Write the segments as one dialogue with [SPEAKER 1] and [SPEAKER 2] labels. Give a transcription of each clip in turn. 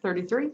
[SPEAKER 1] 33.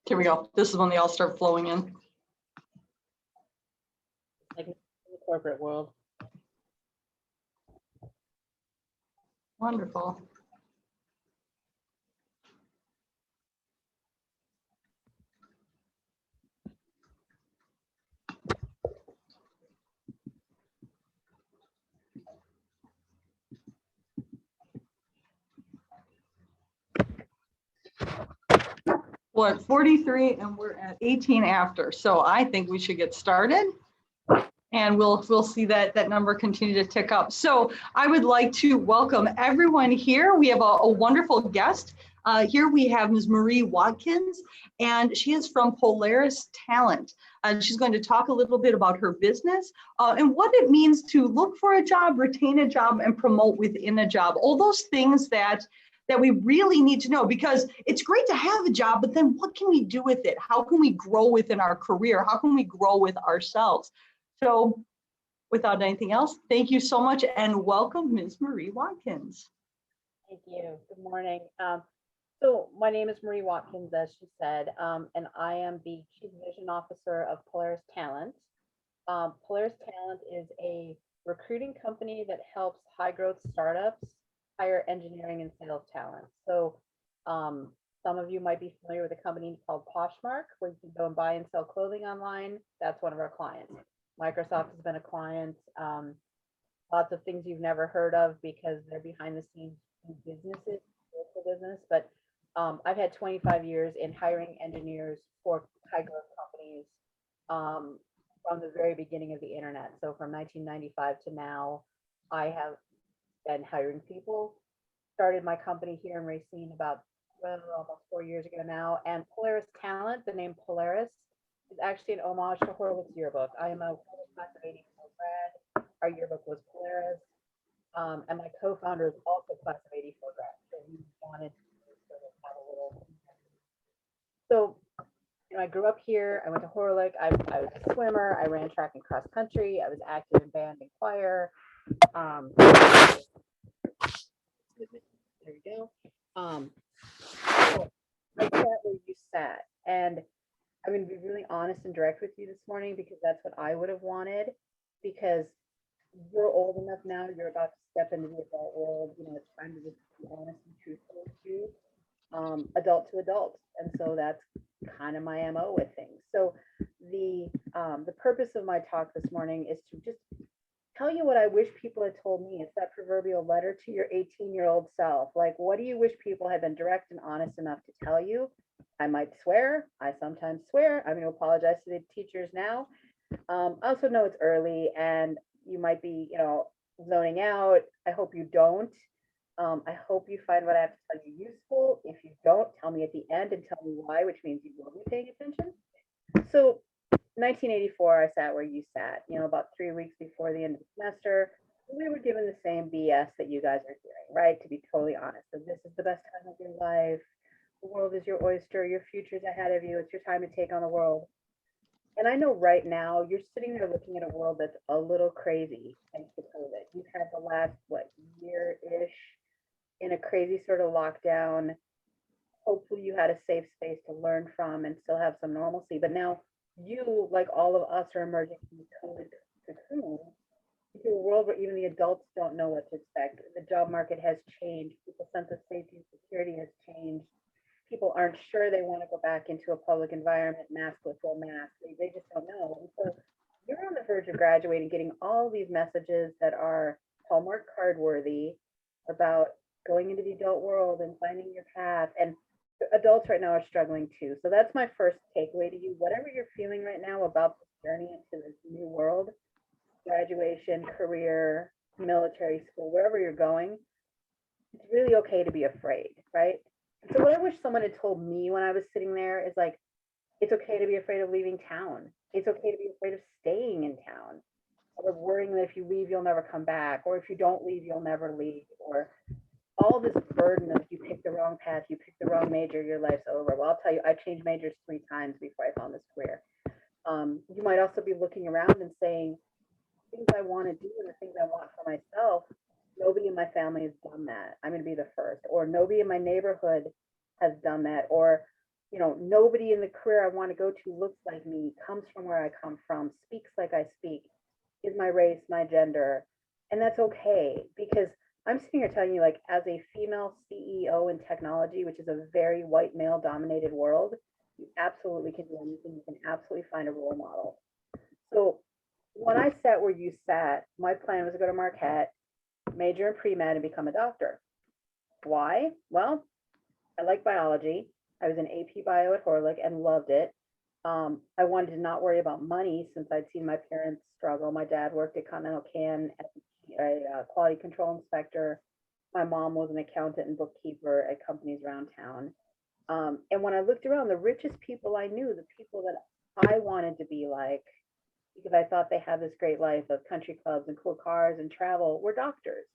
[SPEAKER 1] Here we go. This is when they all start flowing in.
[SPEAKER 2] Like in the corporate world.
[SPEAKER 1] Wonderful. We're at 43 and we're at 18 after. So I think we should get started. And we'll see that number continue to tick up. So I would like to welcome everyone here. We have a wonderful guest. Here we have Ms. Marie Watkins, and she is from Polaris Talent. And she's going to talk a little bit about her business and what it means to look for a job, retain a job, and promote within a job. All those things that we really need to know, because it's great to have a job, but then what can we do with it? How can we grow within our career? How can we grow with ourselves? So without anything else, thank you so much and welcome, Ms. Marie Watkins.
[SPEAKER 2] Thank you. Good morning. So my name is Marie Watkins, as she said, and I am the Chief Vision Officer of Polaris Talent. Polaris Talent is a recruiting company that helps high growth startups hire engineering and sales talent. So some of you might be familiar with a company called Poshmark, where you can go and buy and sell clothing online. That's one of our clients. Microsoft has been a client. Lots of things you've never heard of because they're behind the scenes businesses, local business. But I've had 25 years in hiring engineers for high growth companies from the very beginning of the internet. So from 1995 to now, I have been hiring people. Started my company here in Racine about almost 4 years ago now. And Polaris Talent, the name Polaris, is actually an homage to Horowitz Yearbook. I am a class of 84 grad. Our yearbook was Polaris. And my co-founder is also class of 84 grad. So he wanted to sort of have a little. So, you know, I grew up here. I went to Horlick. I was a swimmer. I ran track and cross country. I was active in band and choir. There we go. So I sat where you sat, and I'm going to be really honest and direct with you this morning because that's what I would have wanted. Because you're old enough now, you're about to step into the adult world. You know, it's time to just be honest and truthful with you, adult to adult, and so that's kind of my MO with things. So the purpose of my talk this morning is to just tell you what I wish people had told me. It's that proverbial letter to your 18-year-old self. Like, what do you wish people had been direct and honest enough to tell you? I might swear. I sometimes swear. I'm going to apologize to the teachers now. I also know it's early and you might be, you know, zoning out. I hope you don't. I hope you find what I have to tell you useful. If you don't, tell me at the end and tell me why, which means you will be paying attention. So 1984, I sat where you sat, you know, about 3 weeks before the end of the semester. We were given the same BS that you guys are hearing, right? To be totally honest. So this is the best time of your life. The world is your oyster. Your future's ahead of you. It's your time to take on the world. And I know right now you're sitting there looking at a world that's a little crazy thanks to COVID. You've had the last, year-ish in a crazy sort of lockdown. Hopefully you had a safe space to learn from and still have some normalcy. But now you, like all of us, are emerging from the COVID cocoon into a world where even the adults don't know what to expect. The job market has changed. People's sense of safety and security has changed. People aren't sure they want to go back into a public environment, maskless or mask. They just don't know. And so you're on the verge of graduating, getting all these messages that are Hallmark card worthy about going into the adult world and finding your path. And adults right now are struggling too. So that's my first takeaway to you. Whatever you're feeling right now about this journey into this new world, graduation, career, military school, wherever you're going, it's really okay to be afraid, right? So what I wish someone had told me when I was sitting there is like, it's okay to be afraid of leaving town. It's okay to be afraid of staying in town, or worrying that if you leave, you'll never come back, or if you don't leave, you'll never leave, or all this burden of if you pick the wrong path, you pick the wrong major, your life's over. Well, I'll tell you, I changed majors 3 times before I found this career. You might also be looking around and saying, things I want to do and the things I want for myself, nobody in my family has done that. I'm going to be the first. Or nobody in my neighborhood has done that. Or, nobody in the career I want to go to looks like me, comes from where I come from, speaks like I speak, is my race, my gender. And that's okay, because I'm sitting here telling you, like, as a female CEO in technology, which is a very white male dominated world, you absolutely can do anything. You can absolutely find a role model. So when I sat where you sat, my plan was to go to Marquette, major in pre-med, and become a doctor. Why? Well, I like biology. I was in AP Bio at Horlick and loved it. I wanted to not worry about money since I'd seen my parents struggle. My dad worked at Continental Can as a quality control inspector. My mom was an accountant and bookkeeper at companies around town. And when I looked around, the richest people I knew, the people that I wanted to be like, because I thought they had this great life of country clubs and cool cars and travel, were doctors.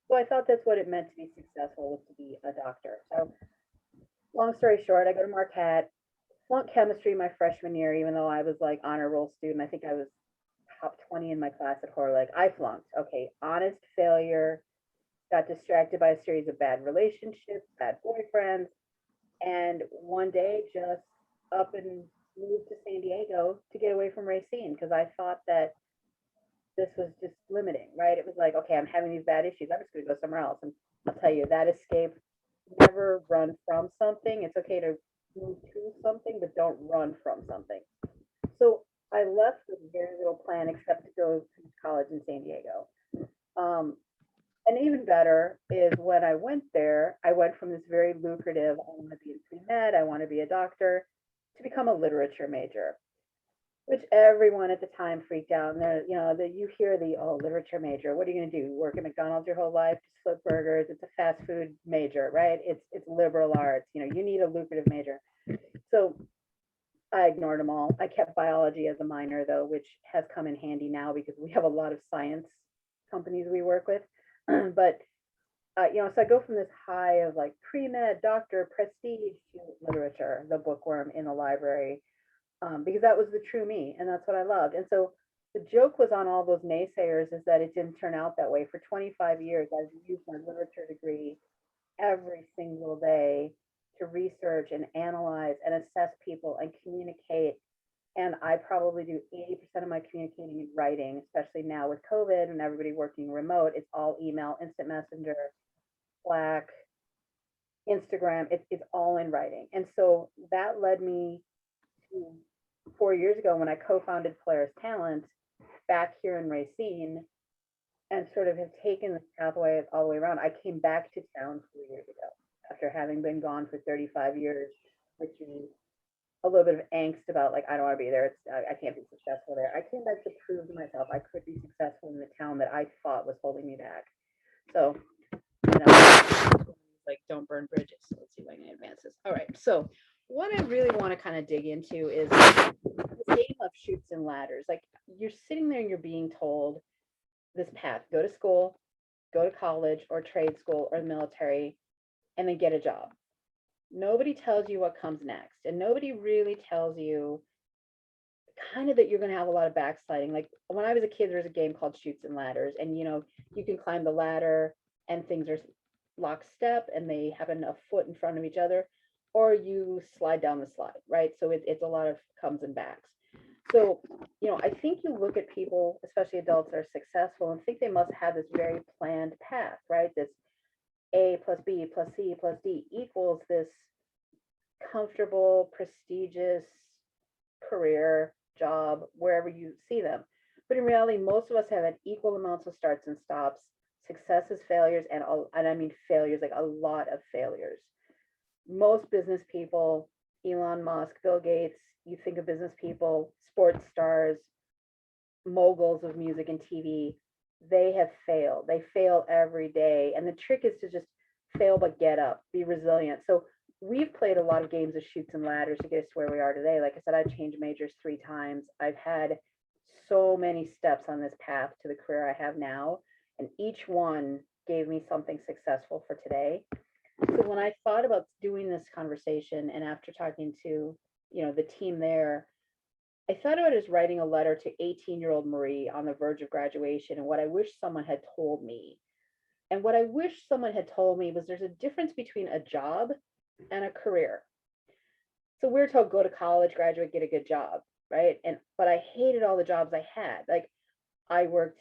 [SPEAKER 2] So I thought that's what it meant to be successful, was to be a doctor. So long story short, I go to Marquette, flunked chemistry my freshman year, even though I was like honor roll student. I think I was top 20 in my class at Horlick. I flunked. Okay, honest failure, got distracted by a series of bad relationships, bad boyfriends, and one day just up and moved to San Diego to get away from Racine, because I thought that this was just limiting, right? It was like, okay, I'm having these bad issues. I'm just going to go somewhere else. And I'll tell you, that escape, never run from something. It's okay to move to something, but don't run from something. So I left with very little plan except to go to college in San Diego. And even better is when I went there, I went from this very lucrative, I want to be in pre-med, I want to be a doctor, to become a literature major, which everyone at the time freaked out. And you hear the, oh, literature major, what are you going to do? Work at McDonald's your whole life, just flip burgers? It's a fast food major, right? It's liberal arts. You need a lucrative major. So I ignored them all. I kept biology as a minor though, which has come in handy now because we have a lot of science companies we work with. But so I go from this high of like pre-med, doctor, prestige to literature, the bookworm in the library, because that was the true me, and that's what I loved. And so the joke was on all those naysayers is that it didn't turn out that way. For 25 years, I've used my literature degree every single day to research and analyze and assess people and communicate. And I probably do 80% of my communicating in writing, especially now with COVID and everybody working remote. It's all email, instant messenger, Slack, Instagram. It's all in writing. And so that led me to 4 years ago when I co-founded Polaris Talent back here in Racine, and sort of have taken this pathway all the way around. I came back to town 4 years ago after having been gone for 35 years, which is a little bit of angst about like, I don't want to be there. I can't be successful there. I came back to prove to myself I could be successful in the town that I thought was holding me back. So, like, don't burn bridges. So let's see if I can advance this. All right. So what I really want to kind of dig into is the game of chutes and ladders. Like, you're sitting there and you're being told this path: go to school, go to college or trade school or military, and then get a job. Nobody tells you what comes next, and nobody really tells you kind of that you're going to have a lot of backsliding. Like when I was a kid, there was a game called Chutes and Ladders, and you can climb the ladder and things are lockstep and they have a foot in front of each other, or you slide down the slide, right? So it's a lot of comes and backs. So, I think you look at people, especially adults that are successful, and think they must have this very planned path, right? This A plus B plus C plus D equals this comfortable, prestigious career, job, wherever you see them. But in reality, most of us have had equal amounts of starts and stops, successes, failures, and I mean failures, like a lot of failures. most business people, Elon Musk, Bill Gates, you think of business people, sports stars, moguls of music and TV, they have failed. They fail every day. And the trick is to just fail but get up, be resilient. So we've played a lot of games of chutes and ladders to get us to where we are today. Like I said, I've changed majors 3 times. I've had so many steps on this path to the career I have now, and each one gave me something successful for today. So when I thought about doing this conversation, and after talking to, the team there, I thought about it as writing a letter to 18-year-old Marie on the verge of graduation and what I wish someone had told me. And what I wish someone had told me was there's a difference between a job and a career. So we're told go to college, graduate, get a good job, right? But I hated all the jobs I had. Like I worked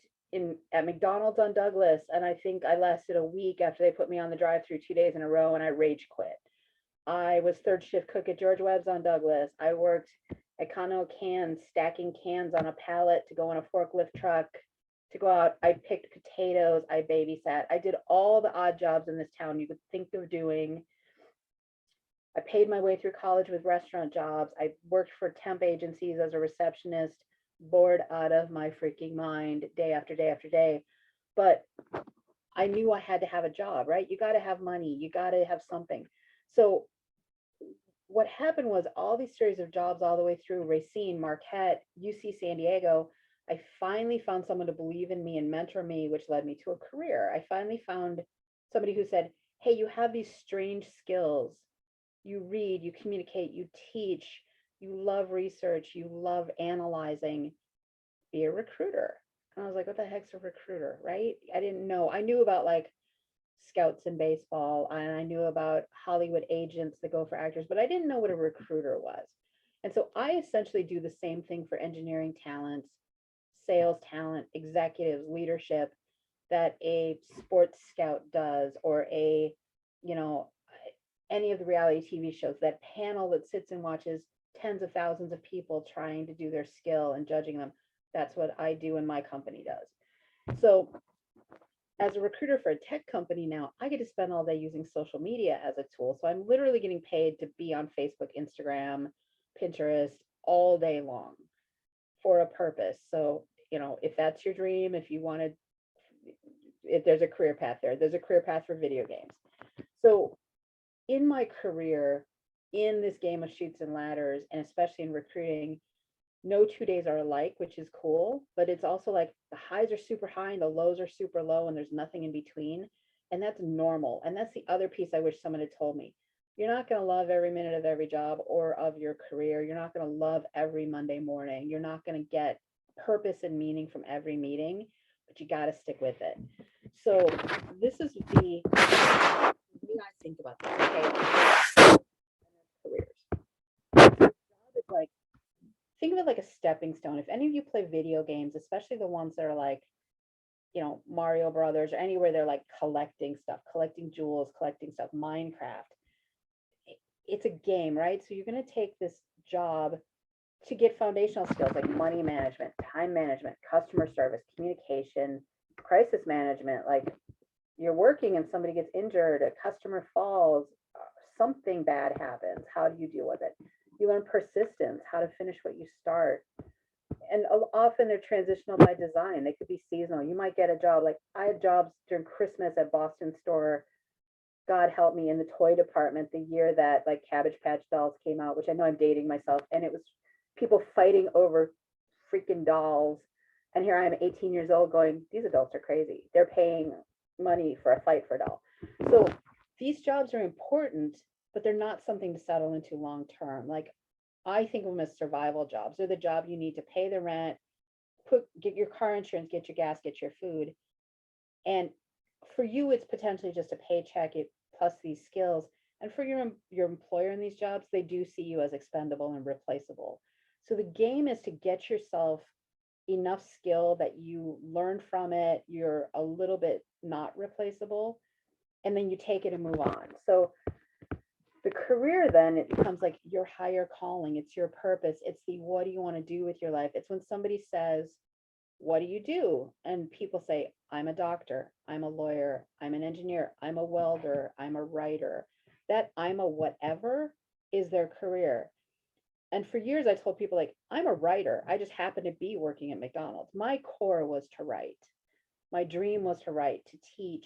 [SPEAKER 2] at McDonald's on Douglas, and I think I lasted a week after they put me on the drive-through 2 days in a row, and I rage quit. I was third shift cook at George Webb's on Douglas. I worked at Connell Cans, stacking cans on a pallet to go on a forklift truck to go out. I picked potatoes. I babysat. I did all the odd jobs in this town you could think of doing. I paid my way through college with restaurant jobs. I worked for temp agencies as a receptionist, bored out of my freaking mind day after day after day. But I knew I had to have a job, right? You got to have money. You got to have something. So what happened was all these series of jobs all the way through Racine, Marquette, UC San Diego, I finally found someone to believe in me and mentor me, which led me to a career. I finally found somebody who said, hey, you have these strange skills. You read, you communicate, you teach, you love research, you love analyzing, be a recruiter. And I was like, what the heck's a recruiter, right? I didn't know. I knew about like scouts in baseball, and I knew about Hollywood agents that go for actors, but I didn't know what a recruiter was. And so I essentially do the same thing for engineering talents, sales talent, executives, leadership that a sports scout does, or any of the reality TV shows, that panel that sits and watches tens of thousands of people trying to do their skill and judging them. That's what I do and my company does. So as a recruiter for a tech company now, I get to spend all day using social media as a tool. So I'm literally getting paid to be on Facebook, Instagram, Pinterest all day long for a purpose. So, if that's your dream, if there's a career path there's a career path for video games. So in my career, in this game of chutes and ladders, and especially in recruiting, no 2 days are alike, which is cool, but it's also like the highs are super high and the lows are super low and there's nothing in between. And that's normal. And that's the other piece I wish someone had told me. You're not going to love every minute of every job or of your career. You're not going to love every Monday morning. You're not going to get purpose and meaning from every meeting, but you got to stick with it. So this is the way I think about this. Okay. Careers. It's like, think of it like a stepping stone. If any of you play video games, especially the ones that are like, Mario Brothers, or anywhere they're like collecting stuff, collecting jewels, collecting stuff, Minecraft, it's a game, right? So you're going to take this job to get foundational skills like money management, time management, customer service, communication, crisis management. Like you're working and somebody gets injured, a customer falls, something bad happens. How do you deal with it? You learn persistence, how to finish what you start. And often they're transitional by design. They could be seasonal. You might get a job, like I had jobs during Christmas at Boston Store, God help me, in the toy department the year that like Cabbage Patch Dolls came out, which I know I'm dating myself, and it was people fighting over freaking dolls. And here I am 18 years old going, these adults are crazy. They're paying money for a fight for a doll. So these jobs are important, but they're not something to settle into long term. Like I think of them as survival jobs. They're the job you need to pay the rent, get your car insurance, get your gas, get your food. And for you, it's potentially just a paycheck plus these skills. And for your employer in these jobs, they do see you as expendable and replaceable. So the game is to get yourself enough skill that you learn from it, you're a little bit not replaceable, and then you take it and move on. So the career, then it becomes like your higher calling. It's your purpose. It's the, what do you want to do with your life? It's when somebody says, what do you do? And people say, I'm a doctor, I'm a lawyer, I'm an engineer, I'm a welder, I'm a writer. that I'm a whatever is their career. And for years, I told people, like, I'm a writer. I just happen to be working at McDonald's. My core was to write. My dream was to write, to teach,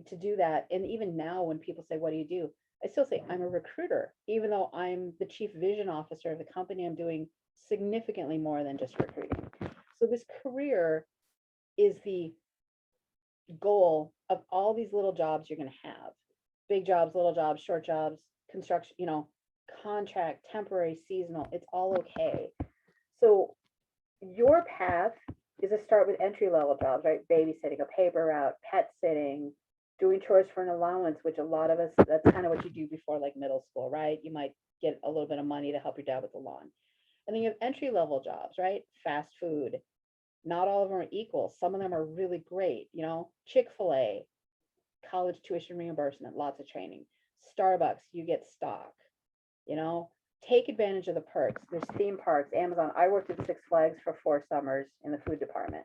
[SPEAKER 2] to do that. And even now, when people say, what do you do? I still say I'm a recruiter, even though I'm the chief vision officer of the company. I'm doing significantly more than just recruiting. So this career is the goal of all these little jobs you're going to have. Big jobs, little jobs, short jobs, construction, contract, temporary, seasonal, it's all okay. So your path is to start with entry level jobs, right? Babysitting, a paper route, pet sitting, doing chores for an allowance, which a lot of us, that's kind of what you do before like middle school, right? You might get a little bit of money to help your dad with the lawn. And then you have entry level jobs, right? Fast food. Not all of them are equal. Some of them are really great, Chick-fil-A, college tuition reimbursement, lots of training. Starbucks, you get stock, you know, take advantage of the perks. There's theme parks, Amazon. I worked at Six Flags for 4 summers in the food department.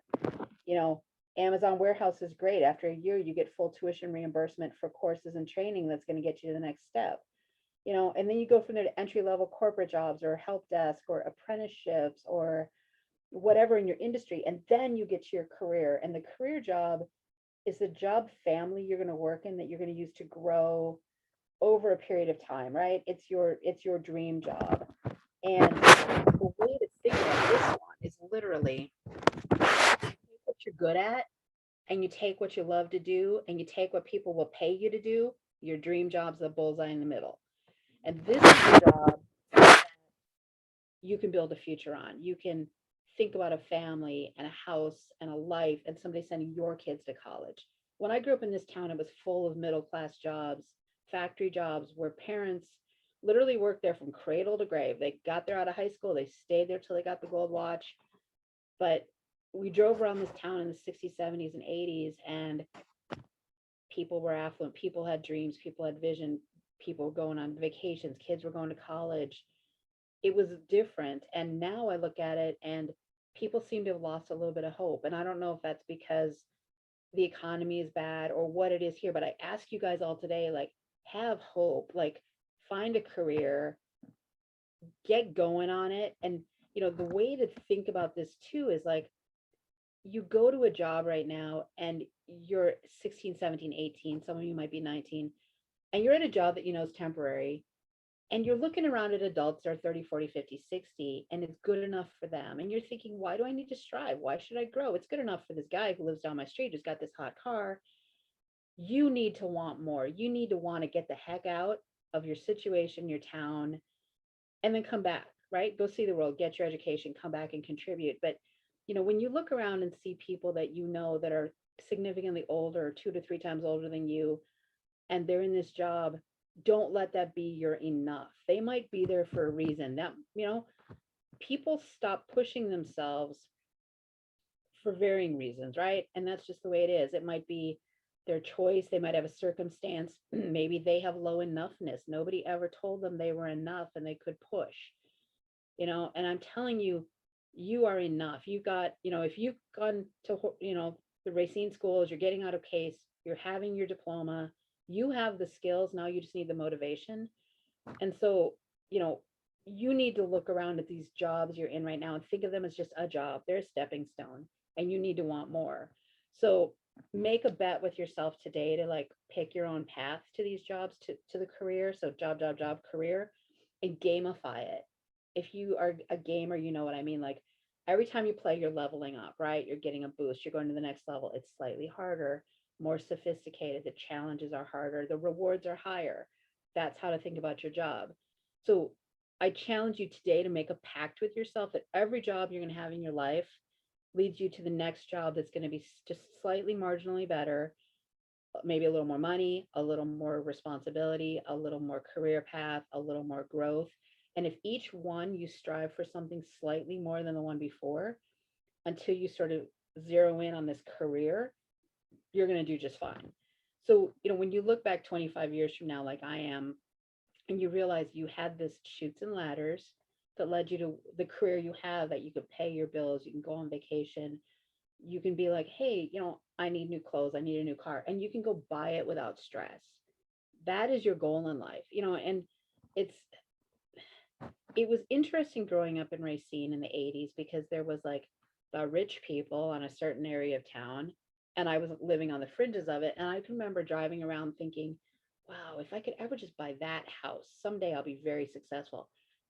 [SPEAKER 2] Amazon warehouse is great. After a year, you get full tuition reimbursement for courses and training that's going to get you to the next step. And then you go from there to entry level corporate jobs or help desk or apprenticeships or whatever in your industry. And then you get to your career. And the career job is the job family you're going to work in that you're going to use to grow over a period of time, right? It's your dream job. And the way to think about this one is literally you take what you're good at and you take what you love to do and you take what people will pay you to do. Your dream job's the bullseye in the middle. And this is the job that you can build a future on. You can think about a family and a house and a life and somebody sending your kids to college. When I grew up in this town, it was full of middle class jobs, factory jobs where parents literally worked there from cradle to grave. They got there out of high school, they stayed there till they got the gold watch. But we drove around this town in the 60s, 70s, and 80s, and people were affluent, people had dreams, people had vision, people were going on vacations, kids were going to college. It was different. And now I look at it and people seem to have lost a little bit of hope. And I don't know if that's because the economy is bad or what it is here, but I ask you guys all today, like, have hope, like find a career, get going on it. And, the way to think about this too is like, you go to a job right now and you're 16, 17, 18, some of you might be 19, and you're at a job that is temporary. And you're looking around at adults that are 30, 40, 50, 60, and it's good enough for them. And you're thinking, why do I need to strive? Why should I grow? It's good enough for this guy who lives down my street who's got this hot car. You need to want more. You need to want to get the heck out of your situation, your town, and then come back, right? Go see the world, get your education, come back and contribute. But, when you look around and see people that that are significantly older, 2 to 3 times older than you, and they're in this job, don't let that be your enough. They might be there for a reason. That, people stop pushing themselves for varying reasons, right? And that's just the way it is. It might be their choice. They might have a circumstance. Maybe they have low enoughness. Nobody ever told them they were enough and they could push, and I'm telling you, you are enough. You got, if you've gone to, the Racine schools, you're getting out of case, you're having your diploma, you have the skills. Now you just need the motivation. And so, you need to look around at these jobs you're in right now and think of them as just a job. They're a stepping stone and you need to want more. So make a bet with yourself today to like pick your own path to these jobs, to the career. So job, career, and gamify it. If you are a gamer, you know what I mean? Like every time you play, you're leveling up, right? You're getting a boost. You're going to the next level. It's slightly harder, more sophisticated. The challenges are harder. The rewards are higher. That's how to think about your job. So I challenge you today to make a pact with yourself that every job you're going to have in your life leads you to the next job that's going to be just slightly marginally better, maybe a little more money, a little more responsibility, a little more career path, a little more growth. And if each one you strive for something slightly more than the one before, until you sort of zero in on this career, you're going to do just fine. So, when you look back 25 years from now, like I am, and you realize you had this chutes and ladders that led you to the career you have, that you could pay your bills, you can go on vacation, you can be like, hey, I need new clothes, I need a new car, and you can go buy it without stress. that is your goal in life, and it's, it was interesting growing up in Racine in the 80s because there was like the rich people on a certain area of town, and I was living on the fringes of it. And I can remember driving around thinking, wow, if I could ever just buy that house, someday I'll be very successful.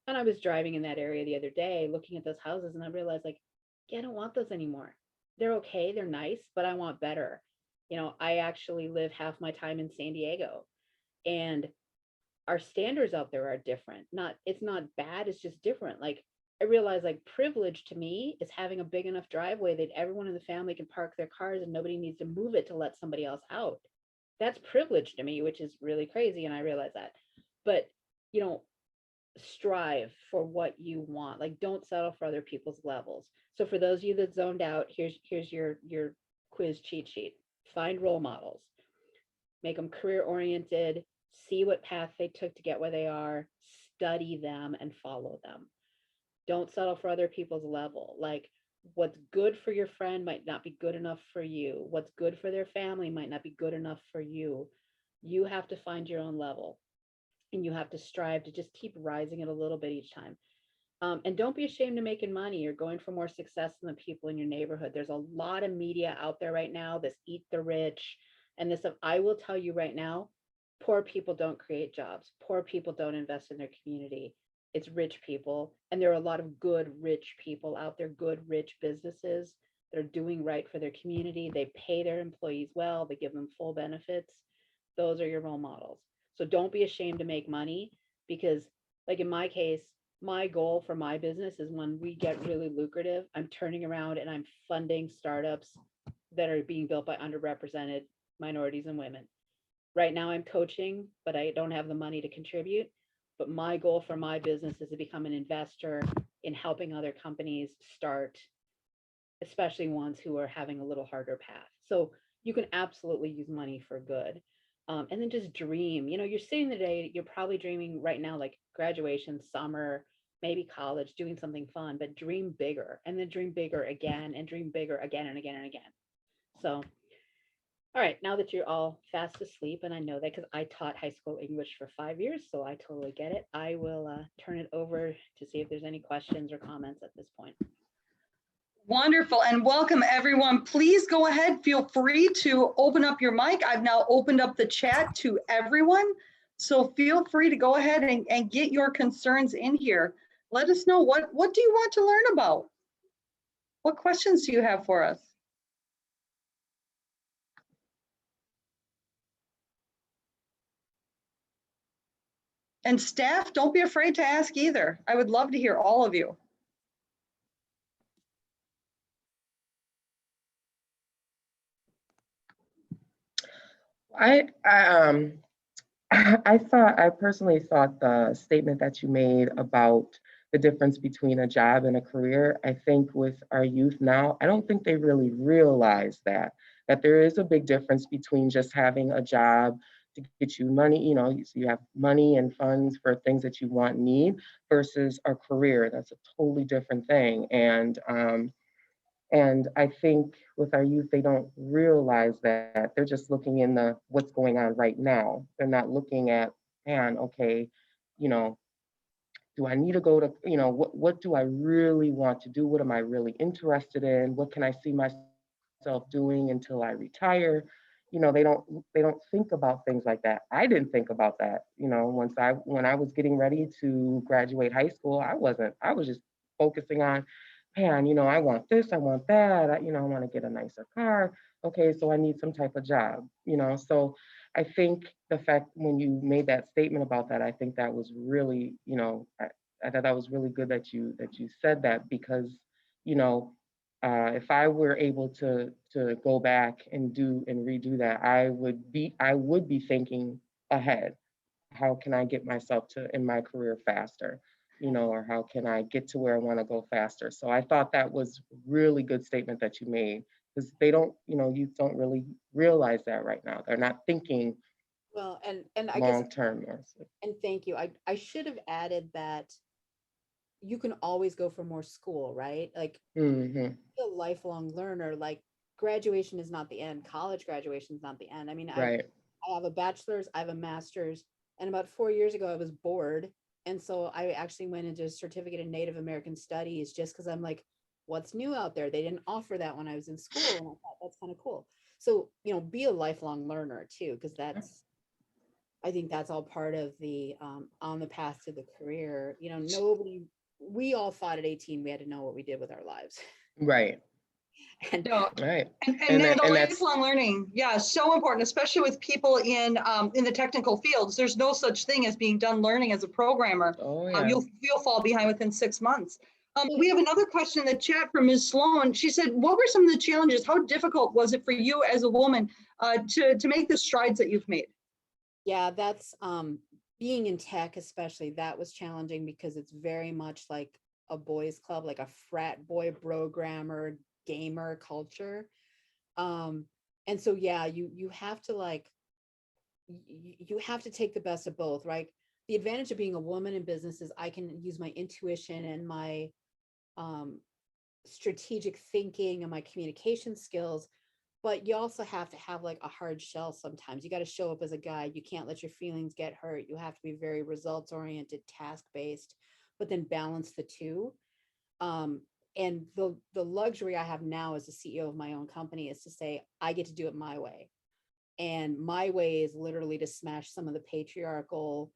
[SPEAKER 2] And I was driving in that area the other day looking at those houses, and I realized, like, yeah, I don't want those anymore. They're okay, they're nice, but I want better. I actually live half my time in San Diego, and our standards out there are different. Not, it's not bad, it's just different. Like, I realize, like, privilege to me is having a big enough driveway that everyone in the family can park their cars and nobody needs to move it to let somebody else out. That's privilege to me, which is really crazy, and I realize that. But, you know, strive for what you want. Like, don't settle for other people's levels. So for those of you that zoned out, here's your quiz cheat sheet. Find role models, make them career oriented, see what path they took to get where they are, study them and follow them. Don't settle for other people's level. Like, what's good for your friend might not be good enough for you. What's good for their family might not be good enough for you. You have to find your own level, and you have to strive to just keep rising it a little bit each time. And don't be ashamed of making money or going for more success than the people in your neighborhood. There's a lot of media out there right now, this eat the rich and this stuff. I will tell you right now, poor people don't create jobs. Poor people don't invest in their community. It's rich people. And there are a lot of good, rich people out there, good, rich businesses that are doing right for their community. They pay their employees well, they give them full benefits. Those are your role models. So don't be ashamed to make money, because, like in my case, my goal for my business is when we get really lucrative, I'm turning around and I'm funding startups that are being built by underrepresented minorities and women. Right now I'm coaching, but I don't have the money to contribute. But my goal for my business is to become an investor in helping other companies start, especially ones who are having a little harder path. So you can absolutely use money for good. And then just dream. You're sitting today, you're probably dreaming right now, like graduation, summer, maybe college, doing something fun, but dream bigger, and then dream bigger again, and dream bigger again and again and again. So, all right, now that you're all fast asleep, and I know that because I taught high school English for 5 years, so I totally get it. I will turn it over to see if there's any questions or comments at this point.
[SPEAKER 1] Wonderful, and welcome everyone. Please go ahead, feel free to open up your mic. I've now opened up the chat to everyone. So feel free to go ahead and get your concerns in here. Let us know, what do you want to learn about? What questions do you have for us? And staff, don't be afraid to ask either. I would love to hear all of you.
[SPEAKER 3] I personally thought the statement that you made about the difference between a job and a career, I think with our youth now, I don't think they really realize that there is a big difference between just having a job to get you money, so you have money and funds for things that you want and need, versus a career. That's a totally different thing. And I think with our youth, they don't realize that. They're just looking in the what's going on right now. They're not looking at, man, okay, you know, do I need to go to, what do I really want to do? What am I really interested in? What can I see myself doing until I retire? They don't think about things like that. I didn't think about that. When I was getting ready to graduate high school, I was just focusing on, man, I want this, I want that, I want to get a nicer car. Okay, so I need some type of job, so I think the fact when you made that statement about that, I think that was really, I thought that was really good that you said that, because, if I were able to go back and do and redo that, I would be thinking ahead. How can I get myself to in my career faster? Or how can I get to where I want to go faster? So I thought that was really good statement that you made, because they don't, youth don't really realize that right now. They're not thinking
[SPEAKER 2] Well, and I guess,
[SPEAKER 3] long term.
[SPEAKER 2] and thank you. I should have added that you can always go for more school, right? Like,
[SPEAKER 3] Mm-hmm.
[SPEAKER 2] be a lifelong learner. Like, graduation is not the end. College graduation is not the end. I mean,
[SPEAKER 3] Right.
[SPEAKER 2] I have a bachelor's, I have a master's, and about 4 years ago, I was bored. And so I actually went into a certificate in Native American Studies just because I'm like, what's new out there? They didn't offer that when I was in school. And I thought that's kind of cool. So, be a lifelong learner too, because I think that's all part of the on the path to the career. We all thought at 18 we had to know what we did with our lives.
[SPEAKER 3] Right.
[SPEAKER 2] And
[SPEAKER 1] No,
[SPEAKER 3] Right.
[SPEAKER 1] and
[SPEAKER 3] And
[SPEAKER 1] the
[SPEAKER 3] that's
[SPEAKER 1] lifelong learning, yeah, so important, especially with people in the technical fields. There's no such thing as being done learning as a programmer.
[SPEAKER 3] oh yeah.
[SPEAKER 1] You'll fall behind within 6 months. We have another question in the chat from Ms. Sloan. She said, what were some of the challenges? How difficult was it for you as a woman to make the strides that you've made?
[SPEAKER 2] yeah, that's being in tech, especially, that was challenging because it's very much like a boys club, like a frat boy programmer gamer culture. And so yeah, you have to you have to take the best of both, right? The advantage of being a woman in business is I can use my intuition and my strategic thinking and my communication skills, but you also have to have like a hard shell sometimes. You got to show up as a guy. You can't let your feelings get hurt. You have to be very results oriented, task based, but then balance the two. And the luxury I have now as the CEO of my own company is to say, I get to do it my way. And my way is literally to smash some of the patriarchal,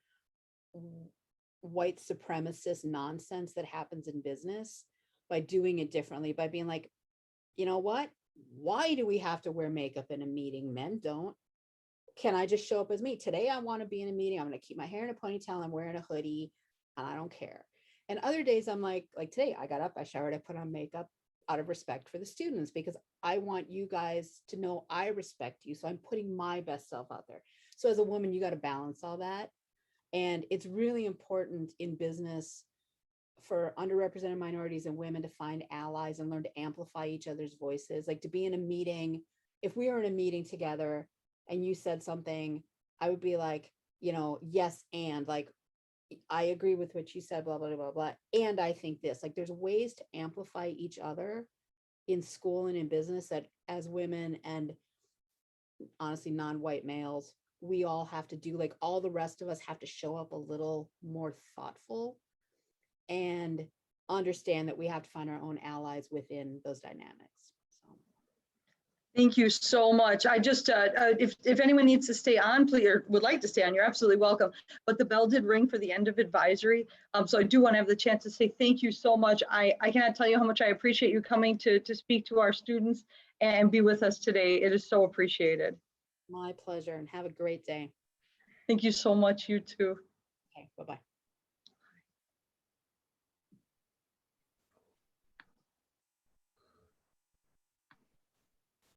[SPEAKER 2] white supremacist nonsense that happens in business by doing it differently, by being like, you know what? Why do we have to wear makeup in a meeting? Men don't. Can I just show up as me? Today, I want to be in a meeting. I'm going to keep my hair in a ponytail. I'm wearing a hoodie and I don't care. And other days I'm like today, I got up, I showered, I put on makeup out of respect for the students because I want you guys to know I respect you. So I'm putting my best self out there. So as a woman, you got to balance all that. And it's really important in business for underrepresented minorities and women to find allies and learn to amplify each other's voices. Like to be in a meeting, if we were in a meeting together and you said something, I would be like, yes, and like, I agree with what you said, blah, blah, blah, blah. And I think this, like, there's ways to amplify each other in school and in business that as women and honestly, non-white males, we all have to do. Like all the rest of us have to show up a little more thoughtful and understand that we have to find our own allies within those dynamics.
[SPEAKER 1] Thank you so much. I just, if anyone needs to stay on, please, or would like to stay on, you're absolutely welcome. But the bell did ring for the end of advisory. So I do want to have the chance to say thank you so much. I cannot tell you how much I appreciate you coming to speak to our students and be with us today. It is so appreciated.
[SPEAKER 2] My pleasure, and have a great day.
[SPEAKER 1] Thank you so much, you too.
[SPEAKER 2] Okay, bye-bye.